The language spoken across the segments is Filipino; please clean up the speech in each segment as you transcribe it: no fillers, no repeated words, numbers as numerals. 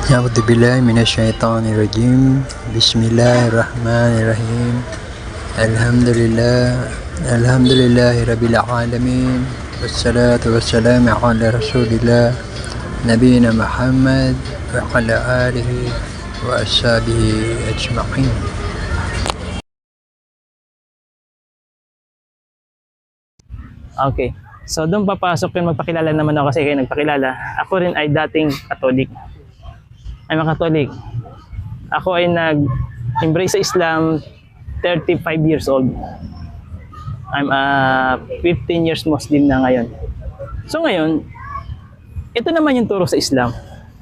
أعوذ بالله من الشيطان الرجيم. بسم الله الرحمن الرحيم. الحمد لله رب العالمين، والصلاة والسلام على رسول الله نبينا محمد وعلى آله وأصحابه أجمعين. Okay. So doon papasok yung magpakilala naman ako kasi kayo nagpakilala. Ako rin ay dating Katolik. I'm a Catholic. Ako ay nag-embrace sa Islam 35 years old. I'm a 15 years Muslim na ngayon. So ngayon, ito naman yung turo sa Islam.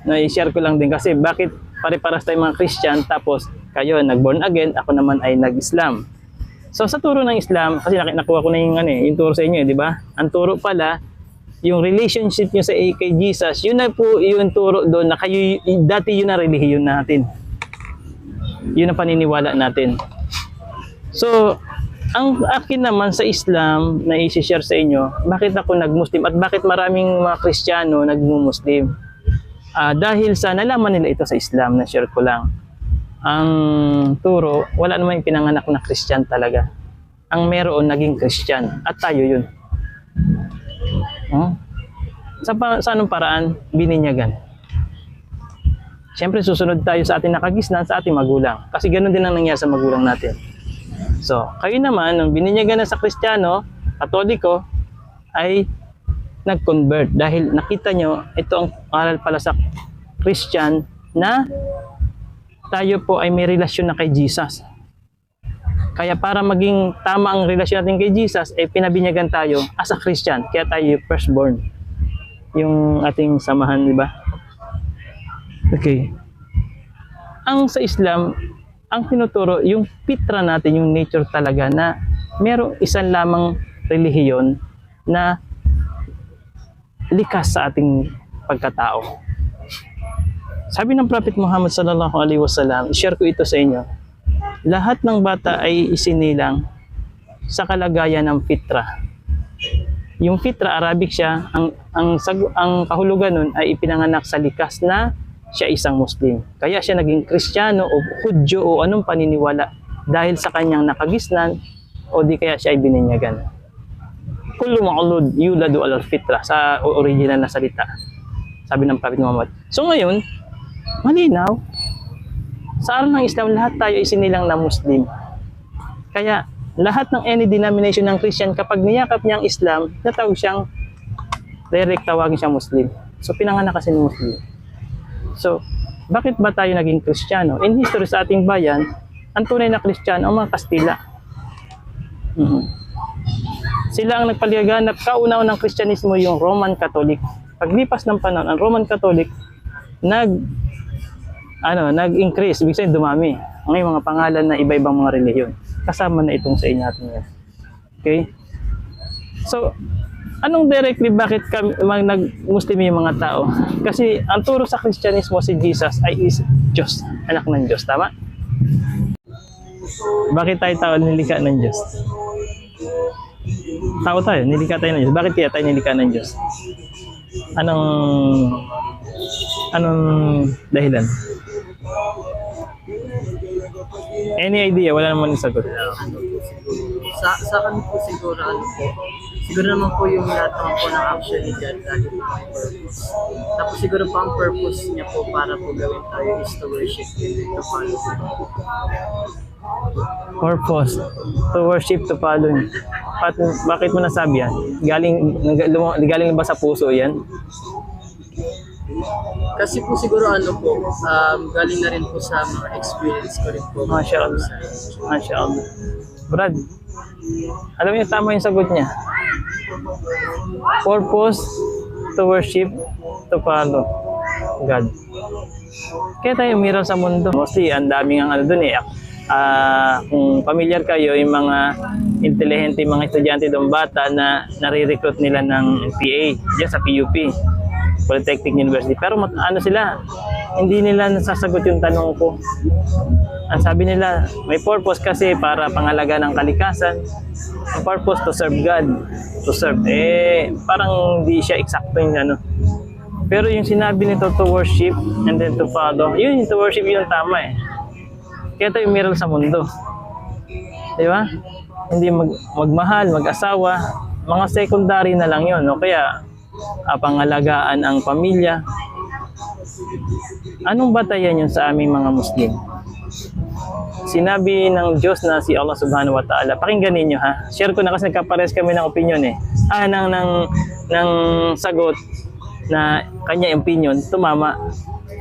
No, i-share ko lang din kasi bakit pare-paras tayong mga Christian tapos kayo nag-born again, ako naman ay nag-Islam. So sa turo ng Islam, kasi nakuha ko na yung, yung turo sa inyo, di ba? Ang turo pala, yung relationship nyo sa kay Jesus, yun na po yung turo doon na kayo, dati yun na relihiyon natin. Yun ang paniniwala natin. So, ang akin naman sa Islam na i-share sa inyo, bakit ako nag-Muslim at bakit maraming mga Kristiyano nag-Muslim? Dahil sa nalaman nila ito sa Islam, na-share ko lang. Ang turo, wala naman yung pinanganak na Christian talaga. Ang meron naging Christian at tayo yun. Sa anong paraan? Bininyagan. Siyempre susunod tayo sa ating nakagisnan, sa ating magulang. Kasi ganoon din ang nangyari sa magulang natin. So, kayo naman, nung bininyagan na sa Kristiyano, Katoliko, ay nag-convert. Dahil nakita nyo, ito ang aral pala sa Christian na tayo po ay may relasyon na kay Jesus. Kaya para maging tama ang relasyon natin kay Jesus, ay pinabinyagan tayo as a Christian. Kaya tayo firstborn. Yung ating samahan, di ba? Okay. Ang sa Islam, ang tinuturo, yung fitra natin, yung nature talaga na merong isang lamang relihiyon na likas sa ating pagkatao. Sabi ng Prophet Muhammad sallallahu alaihi wasallam, i-share ko ito sa inyo. Lahat ng bata ay isinilang sa kalagayan ng fitra. Yung fitra, Arabic siya, ang kahulugan nun ay ipinanganak sa likas na siya isang Muslim. Kaya siya naging Kristiyano o Hudyo o anong paniniwala dahil sa kanyang nakagisnan o di kaya siya ay bininyagan. Kullu ma'ulud yuladu alal fitra sa original na salita. Sabi ng Prophet Muhammad. So ngayon, malinaw, sa aral ng Islam, lahat tayo isinilang na Muslim. Kaya, lahat ng any denomination ng Christian, kapag niyakap niya ang Islam, natawag siyang, direct tawagin siyang Muslim. So, pinanganak kasi ng Muslim. So, bakit ba tayo naging Kristiyano? In history sa ating bayan, ang tunay na Kristiyano ang mga Kastila. Sila ang nagpaliganap, kauna-unang Kristyanismo yung Roman Catholic. Paglipas ng panahon, ang Roman Catholic, nag-increase, ibig sabihin dumami. May mga pangalan na iba-ibang mga relihiyon. Kasama na itong sa inyo natin yan. Okay? So, anong directly bakit kami nag-Muslim yung mga tao? Kasi ang turo sa Kristyanismo si Jesus ay is Diyos, anak ng Diyos, tama? Bakit tayo tao nilikha ng Diyos? Tao tayo, nilikha tayo ng Diyos. Bakit kaya tayo nilikha ng Diyos? Anong dahilan? Any idea? Wala naman yung sagot. Sa akin po siguro, siguro naman po yung lahat naman po ng action ni God lagi po may purpose. Tapos siguro po ang purpose niya po para po gawin tayo is to worship Him, to follow Him. Purpose. To worship, to follow Him. Bakit mo nasabi yan? Galing ba sa puso yan? Kasi po siguro galing na rin po sa mga experience ko rin po. Masya Allah. Masya Allah. Brad, alam niyo tama yung sagot niya. Purpose, to worship, to follow God. Kaya tayo umiral sa mundo. Mostly, ang daming dun eh. Kung familiar kayo, yung mga intelihente, mga estudyante doon bata na nare-recruit nila ng PA dyan sa PUP. Polytechnic University. Pero sila, hindi nila nasasagot yung tanong ko. Ang sabi nila, may purpose kasi para pangalaga ng kalikasan. Ang purpose to serve God. To serve. Parang hindi siya eksakto yung Pero yung sinabi nito to worship and then to follow, yun yung to worship yung tama eh. Kaya tayo umiral sa mundo. Di ba? Hindi magmahal, mag-asawa, mga secondary na lang yun. No? Kaya pangalagaan ang pamilya. Anong batayan yun sa aming mga Muslim? Sinabi ng Diyos na si Allah Subhanahu wa Ta'ala, pakinggan ninyo ha. Share ko na kasi nagkapares kami ng opinion eh. Ng sagot na kanya opinion, tumama.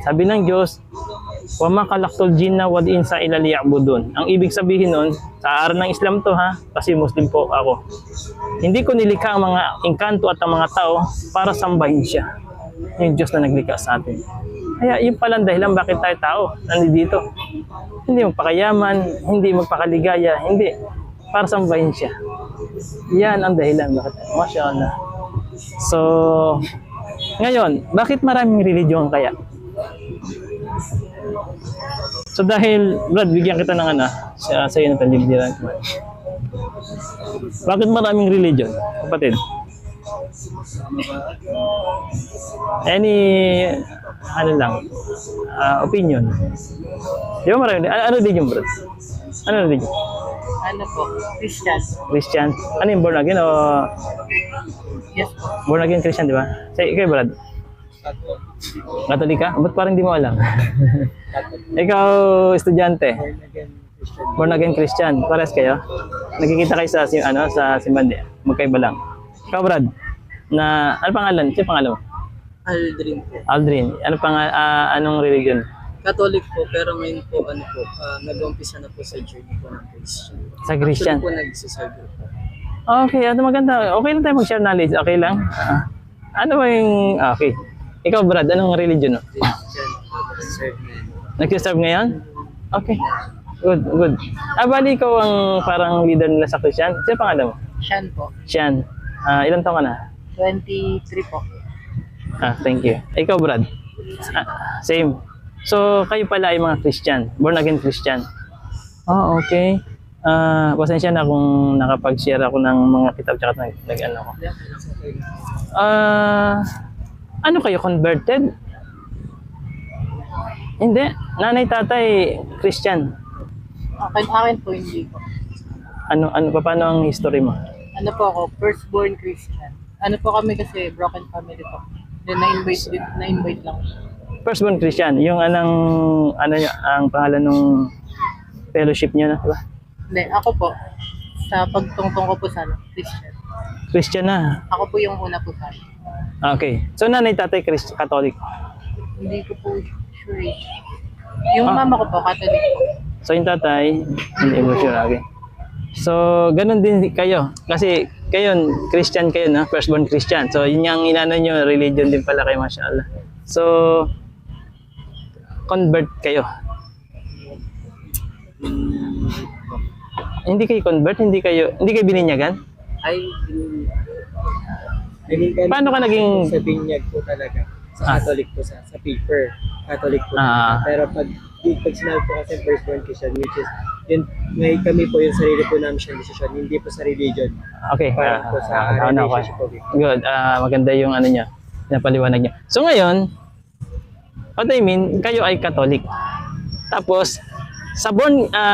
Sabi ng Diyos, wa ma khalaqtul jinna wal insa illa liya'budun. Ang ibig sabihin nun, sa araw ng Islam to ha, kasi Muslim po ako. Hindi ko nilikha ang mga engkanto at ang mga tao para sambahin siya. Yung Diyos na naglikha sa atin. Kaya yun palang dahilan bakit tayo tao nandito. Hindi magpakayaman, hindi magpakaligaya, hindi. Para sambahin siya. Yan ang dahilan bakit. Masya Allah. So, ngayon, bakit maraming religion kaya? So dahil, Brad, bigyan kita ng sa iyo na talibdiran. Bakit maraming religion, kapatid? Any, opinion? Di ba maraming, ano religion, Brad? Ano religion? Ano po? Christian. Christian? Ano yung born again o? Yes po. Born again Christian, di ba? Say, ikaw, Brad? Katolik ka? Ba't parang hindi mo alam? Ikaw, estudyante? Born again Christian. Pares kayo? Nagkikita kayo sa simbandi? Magkaiba lang. Ikaw, Brad? Ano pangalan? Sino pangalan mo? Aldrin po. Aldrin. Anong religion? Catholic po, pero ngayon po, nag-umpisa na po sa journey po ng Christian. Sa Christian? Actually po, nagsiserve po. Okay, maganda. Okay lang tayo mag-share knowledge. Okay lang? Ano ba yung... Okay. Ikaw, Brad, anong religion mo? Christian po, serve ngayon. Nagsiserve ngayon? Okay. Good. Bali ikaw ang parang leader nila sa Christian. Sino pangalan mo? Sean po. Sean. Ilan taon ka na? 23 po. Thank you. Ikaw, Brad? Same. So, kayo pala ay mga Christian. Born again Christian. Okay. Pasensya na kung nakapag-share ako ng mga kitab tsaka nag-ano ko. Ano kayo, converted? Hindi. Nanay, tatay, Christian. Akin po, hindi po. Paano ang history mo? Ano po ako, firstborn Christian. Ano po kami kasi, broken family po. Then na-invite lang. Firstborn Christian, yung ang pangalan ng fellowship niyo na, ba? Hindi, ako po, sa pagtungtong ko po sa Christian. Christian na. Ako po yung una po sa akin. Okay. So, nanay, tatay, Catholic. Hindi ko po sure. Yung mama ko po, Catholic po. So, yung tatay, hindi mo sure. Okay. So, ganun din kayo. Kasi, kayo, Christian kayo, na firstborn Christian. So, yun yung inano nyo, religion din pala kayo, mashallah. So, convert kayo. Hindi kayo convert? Hindi kayo bininyagan? Paano ka naging... Sa binyag po talaga. Sa Catholic po sa paper. Catholic po. Pero pag sinabi po kasi firstborn Christian, which is, yun, ngayon kami po yung sarili po namin siyang decision, hindi po sa religion. Okay. Para po sa relationship po. Good. Maganda yung niya, napaliwanag niya. So ngayon, what I mean, kayo ay Catholic. Tapos, sa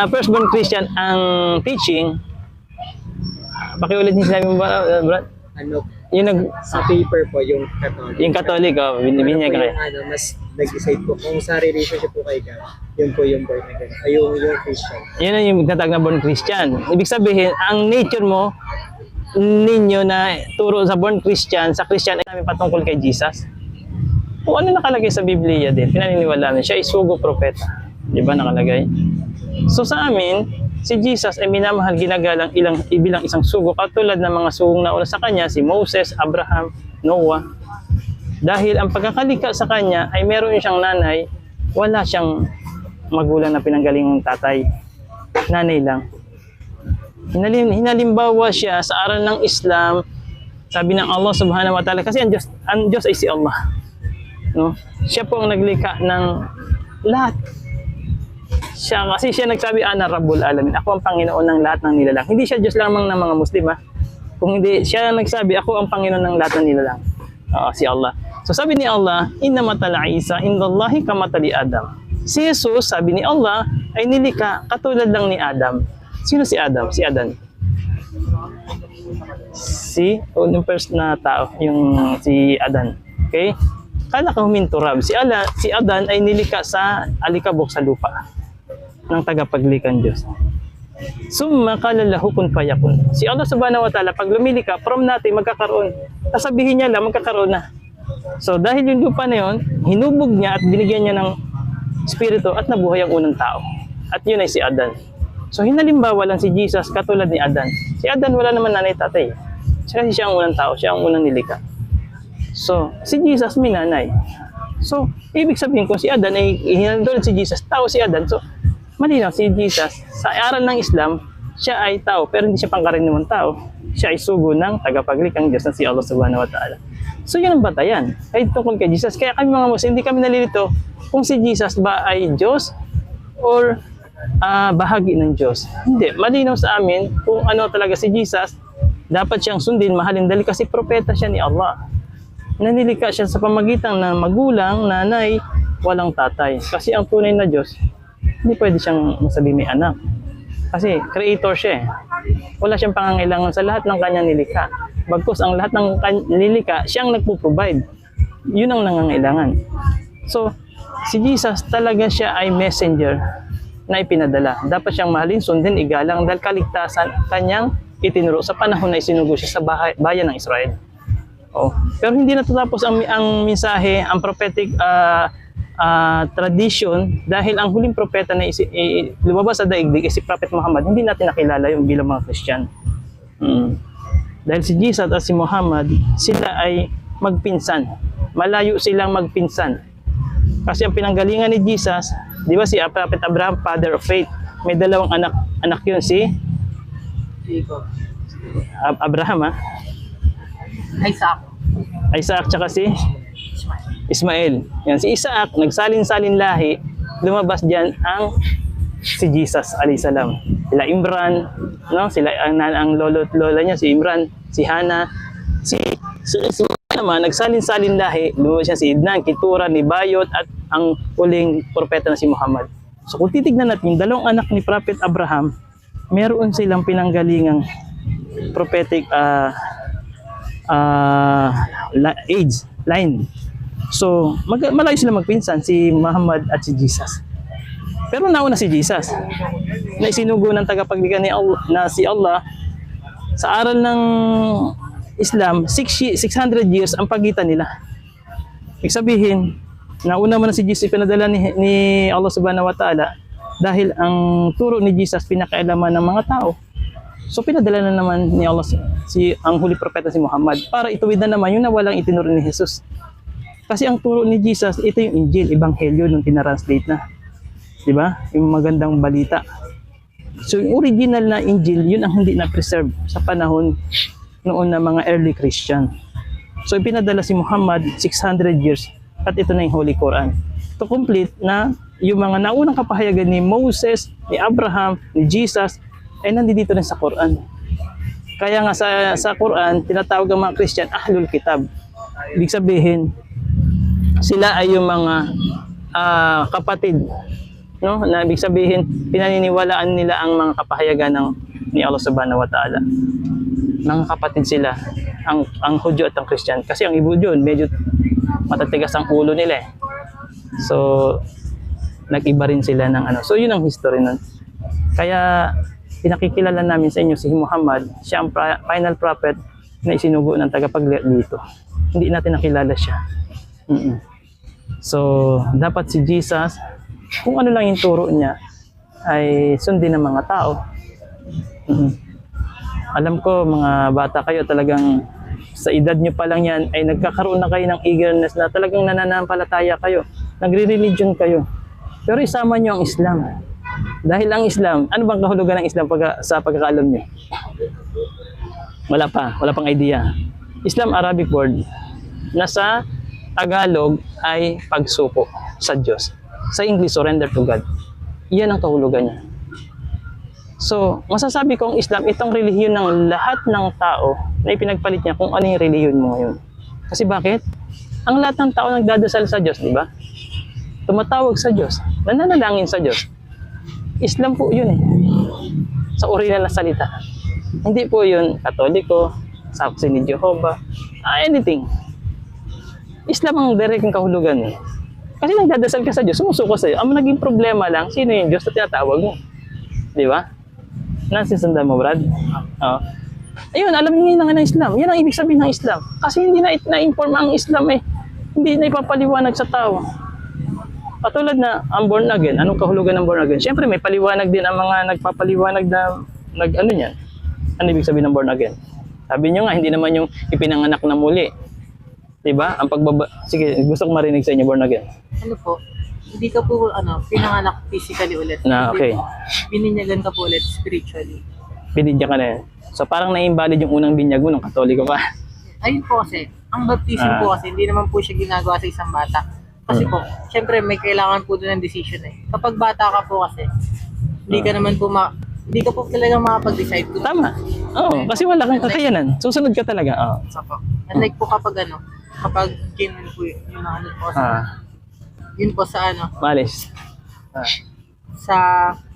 firstborn Christian, ang teaching, pakiulit niyo sinabi mo ba, Brad? Sa paper po, yung Catholic. Yung Catholic, binibinyag kayo. Mas nag-decide po kung sa relationship po kayo ka, yun po yung born again. Yung Christian. Yun ang yung nagtatag na born Christian. Ibig sabihin, ang nature mo, ninyo na turo sa born Christian, sa Christian ay namin patungkol kay Jesus. Kung ano nakalagay sa Biblia din, pinaniniwala namin, siya ay sugo propeta. Di ba nakalagay? So sa amin, si Jesus ay minamahal, ginagalang bilang isang sugo, katulad ng mga sugong nauna sa kanya, si Moses, Abraham, Noah. Dahil ang pagkakalika sa kanya ay meron siyang nanay, wala siyang magulang na pinanggaling ng tatay. Nanay lang. Hinalimbawa siya sa aral ng Islam, sabi ng Allah Subhanahu wa Ta'ala, kasi ang Diyos ay si Allah. No? Siya po ang naglikha ng lahat. Kasi siya nagsabi, Ana Rabbul Alamin, ako ang Panginoon ng lahat ng nilalang. Hindi siya Diyos lamang ng mga Muslim, ha? Kung hindi, siya nagsabi, ako ang Panginoon ng lahat ng nilalang. Si Allah. So sabi ni Allah, inna matala Isa indallahi kamatali Adam. Si Jesus, sabi ni Allah, ay nilikha katulad lang ni Adam. Sino si Adam? Si Adan. Yung first na tao, yung si Adan. Okay? Kala ka huminturab. Si Adan ay nilikha sa alikabok sa lupa ng tagapaglikan Diyos. Summa qala lahu kun fayakun. Si Allah subhanahu wa ta'ala, pag lumilika, from natin magkakaroon. Sasabihin niya lang, magkakaroon na. So dahil yung lupa na yun, hinubog niya at binigyan niya ng spirito at nabuhay ang unang tao. At yun ay si Adan. So hinalimbawa lang si Jesus katulad ni Adan. Si Adan wala naman nanay tatay. Kasi siya ang unang tao, siya ang unang nilikha. So si Jesus may nanay. So ibig sabihin kung si Adan ay hinandol si Jesus, tao si Adan. So malinaw si Jesus, sa aral ng Islam, siya ay tao, pero hindi siya pangkaraniwang tao. Siya ay sugo ng tagapaglikang Diyos na si Allah subhanahu wa ta'ala. So yun ang batayan, ay tungkol kay Jesus. Kaya kami mga Muslim, hindi kami nalilito kung si Jesus ba ay Diyos or bahagi ng Diyos. Hindi, malinaw sa amin kung ano talaga si Jesus, dapat siyang sundin, mahalin, dahil kasi propeta siya ni Allah. Nanilika siya sa pamagitan ng magulang, nanay, walang tatay. Kasi ang tunay na Diyos, hindi pwede siyang masabi may anak. Kasi creator siya eh. Wala siyang pangangailangan sa lahat ng kanyang nilikha. Bagkus ang lahat ng nilikha, siyang nagpo-provide. Yun ang nangangailangan. So, si Jesus talaga siya ay messenger na ipinadala. Dapat siyang mahalin, sundin, igalang dahil kaligtasan kanyang itinuro sa panahon na isinugo siya sa bayan ng Israel. Oh. Pero hindi natatapos ang mensahe, ang prophetic tradition, dahil ang huling propeta na lumabas sa daigdig si Prophet Muhammad, hindi natin nakilala yung bilang mga Christian. Dahil si Jesus at si Muhammad, sila ay magpinsan. Malayo silang magpinsan. Kasi ang pinanggalingan ni Jesus, di ba si Prophet Abraham, father of faith, may dalawang anak yun, si Abraham, Isaac tsaka si Ismael. Yan, si Isaac, nagsalin-salin lahi, lumabas diyan ang si Jesus alayhis salam. Sila Imran, no? Sila ang lolo at lola niya, si Imran, si Hana, si Ismael naman, nagsalin-salin lahi, lumabas siya si Idnan, Ketura, Nebayot, at ang huling propeta na si Muhammad. So kung titignan natin, yung dalawang anak ni Prophet Abraham, meron silang pinanggalingang prophetic age, line. So, malayo sila magpinsan, si Muhammad at si Jesus. Pero nauna si Jesus, na isinugo ng tagapaglikha ni Allah, na si Allah, sa aral ng Islam, 600 years ang pagitan nila. Ibig sabihin, nauna mo na si Jesus pinadala ni Allah subhanahu wa ta'ala, dahil ang turo ni Jesus pinakailaman ng mga tao. So pinadala na naman ni Allah ang huli propeta si Muhammad para ituwid na naman yung nawalang itinuro ni Jesus. Kasi ang turo ni Jesus, ito yung Injil, Ebanghelyo nung tinranslate na. Di ba? Yung magandang balita. So yung original na Injil, yun ang hindi na-preserve sa panahon noon na mga early Christian. So ipinadala si Muhammad 600 years at ito na yung Holy Quran. To complete na yung mga naunang kapahayagan ni Moses, ni Abraham, ni Jesus, ay nandito rin sa Quran. Kaya nga sa Quran, tinatawag ang mga Christian, Ahlul Kitab. Ibig sabihin, sila ay yung mga kapatid, no? Na ibig sabihin, pinaniniwalaan nila ang mga kapahayagan ni Allah subhanahu wa ta'ala. Mga kapatid sila, ang Hudyo at ang Christian. Kasi ang Hudyo, medyo matatigas ang ulo nila eh. So, nag-iba rin sila ng ano. So, yun ang history nun. Kaya, pinakikilala namin sa inyo si Muhammad, siya ang final prophet na isinugo ng tagapaglikha dito. Hindi natin nakilala siya. So, dapat si Jesus, kung ano lang yung turo niya, ay sundin ng mga tao. Alam ko, mga bata kayo, talagang sa edad nyo pa lang yan, ay nagkakaroon na kayo ng eagerness na talagang nananampalataya kayo. Nagre-religion kayo. Pero isama nyo ang Islam. Dahil ang Islam, ano bang kahulugan ng Islam sa pagkakaalam nyo? Wala pang idea. Islam, Arabic word, na sa Tagalog ay pagsuko sa Diyos. Sa English, surrender to God. Iyan ang kahulugan niya. So, masasabi ko ang Islam, itong relihiyon ng lahat ng tao na ipinagpalit niya kung ano yung relihiyon mo ngayon. Kasi bakit? Ang lahat ng tao nagdadasal sa Diyos, di ba? Tumatawag sa Diyos, nananalangin sa Diyos. Islam po yun eh. Sa original na salita. Hindi po yun Katoliko, Saksi ni Jehovah, anything. Islam ang direct ng kahulugan eh. Kasi nagdadasal ka sa Diyos, sumusuko sa iyo. Ang naging problema lang, sino yung Diyos na tinatawag mo? Di ba? Nasisundan mo, Brad? Oo. Ayun, alam niyo yun ng Islam. Yan ang ibig sabihin ng Islam. Kasi hindi na-inform ang Islam eh. Hindi na ipapaliwanag sa tao. Katulad na ang born again, anong kahulugan ng born again? Siyempre may paliwanag din ang mga nagpapaliwanag na ano yan. Ano ibig sabihin ng born again? Sabi niyo nga, hindi naman yung ipinanganak na muli. Diba? Ang sige, gusto ko marinig sa inyo, born again. Ano po? Hindi ka po pinanganak physically ulit. Na, okay. Bininyagan ka po ulit spiritually. Binidya ka na yan. So parang na-invalid yung unang binyag mo nung Katoliko ka. Ayun po kasi, ang baptism po kasi, hindi naman po siya ginagawa sa isang bata. Kasi po, syempre may kailangan po doon ng decision eh. Kapag bata ka po kasi, hindi ka naman po hindi ka po talaga makapag-decide. Tama. Oo, kasi wala kang kakayanan. Susunod ka talaga. Oo. So po, unlike po kapag genuine po yung mga ano po yun po sa Malis. sa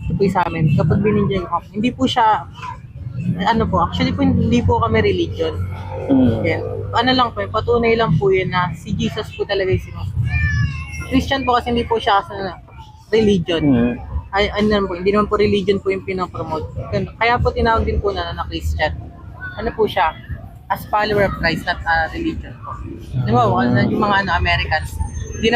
ito po yung sa amin, kapag bininjag ko, hindi po siya, actually po hindi po kami religion. Yan. Ano lang po, patunay lang po yun na si Jesus po talaga yung sinusunod. Christian po kasi hindi po siya religion. Hindi naman po religion po yung pinapromote. Kaya po tinawag din po na Christian. Ano po siya? As follower of Christ, not religion po. Di ba, yung mga Americans, di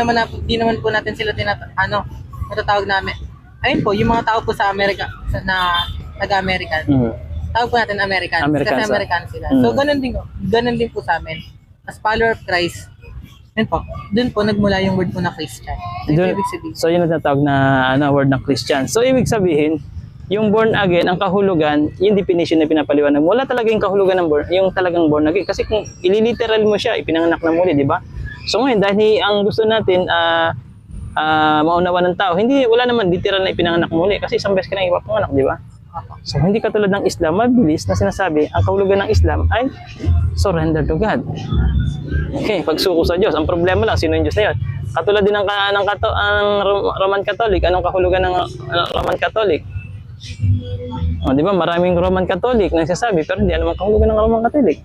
naman po natin sila natatawag namin. Ayun po, yung mga tao po sa Amerika, na taga-American. Tawag po natin Americans kasi American sila. So, ganun din po sa amin. As follower of Christ, doon po nagmula yung word po na Christian. So, yun ang tinatawag na word na Christian. So, ibig sabihin, yung born again, ang kahulugan, yung definition na pinapaliwanag, wala talaga yung kahulugan ng yung talagang born again. Kasi kung ililiteral mo siya, ipinanganak na muli, di ba? So ngayon, dahil ang gusto natin, maunawa ng tao, wala naman literal na ipinanganak muli kasi isang beses ka nang ipapanganak, di ba? So hindi katulad ng Islam, mabilis na sinasabi, ang kahulugan ng Islam ay surrender to God. Okay, pagsuko sa Diyos. Ang problema lang, sino yung Diyos na yun? Katulad din ang Roman Catholic. Anong kahulugan ng Roman Catholic? Di ba? Maraming Roman Catholic na nagsasabi, pero hindi alam ang kahulugan ng Roman Catholic.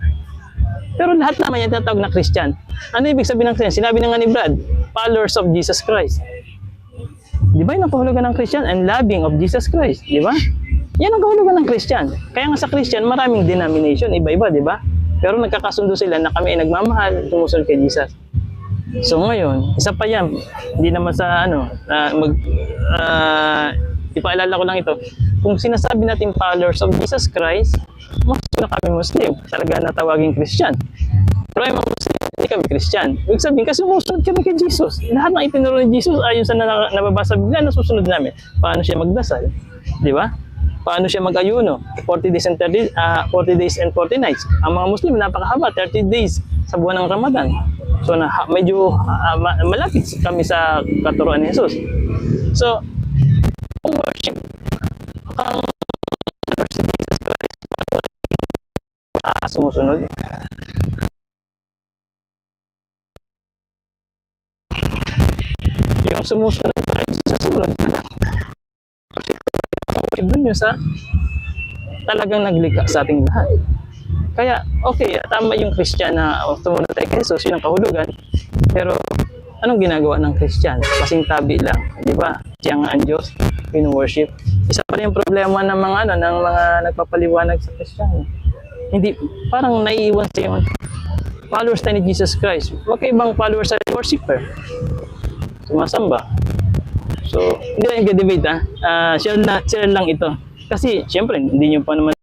Pero lahat naman yan tinatawag na Christian. Ano ibig sabihin ng Christian? Sinabi na nga ni Brad, followers of Jesus Christ. Di ba yun ang kahulugan ng Christian? And loving of Jesus Christ. Di ba? Yan ang kahulugan ng Christian. Kaya nga sa Christian, maraming denomination, iba-iba, di ba? Pero nagkakasundo sila na kami ay nagmamahal, tumusunod kay Jesus. So ngayon, isa pa yan, hindi naman sa ipaalala ko lang ito. Kung sinasabi natin followers of Jesus Christ, mas na kami Muslim, talaga natawagin Christian. Pero ay mga Muslim, hindi kami Christian. Ibig sabihin, kasi sumusunod kami kay Jesus. Lahat ng itinuro ni Jesus, ayon sa nababasa bigla, nasusunod namin. Paano siya magdasal? Di ba? Paano siya mag-ayuno? 40 days and 40 nights. Ang mga Muslim, napakahaba, 30 days sa buwan ng Ramadan. So, medyo malapit kami sa katuruan ni Jesus. So, kung worship, ang worship ni Jesus Christ, sumusunod. Yung sumusunod tayo sa sumunod na lang. Doon yun sa talagang naglikha sa ating lahat. Kaya, okay, tama yung Christian na tumunod tayo kay Jesus, yun ang kahulugan. Pero, anong ginagawa ng Christian? Kasing tabi lang, di ba? Siya nga ang Diyos, in-worship. Isa pa rin yung problema ng mga nagpapaliwanag sa Christian. Hindi, parang naiiwan sa yung followers tayo ni Jesus Christ. Huwag kayo ibang followers sa worshiper. Sumasamba. So, hindi lang yung debate share lang ito. Kasi, syempre, hindi nyo pa naman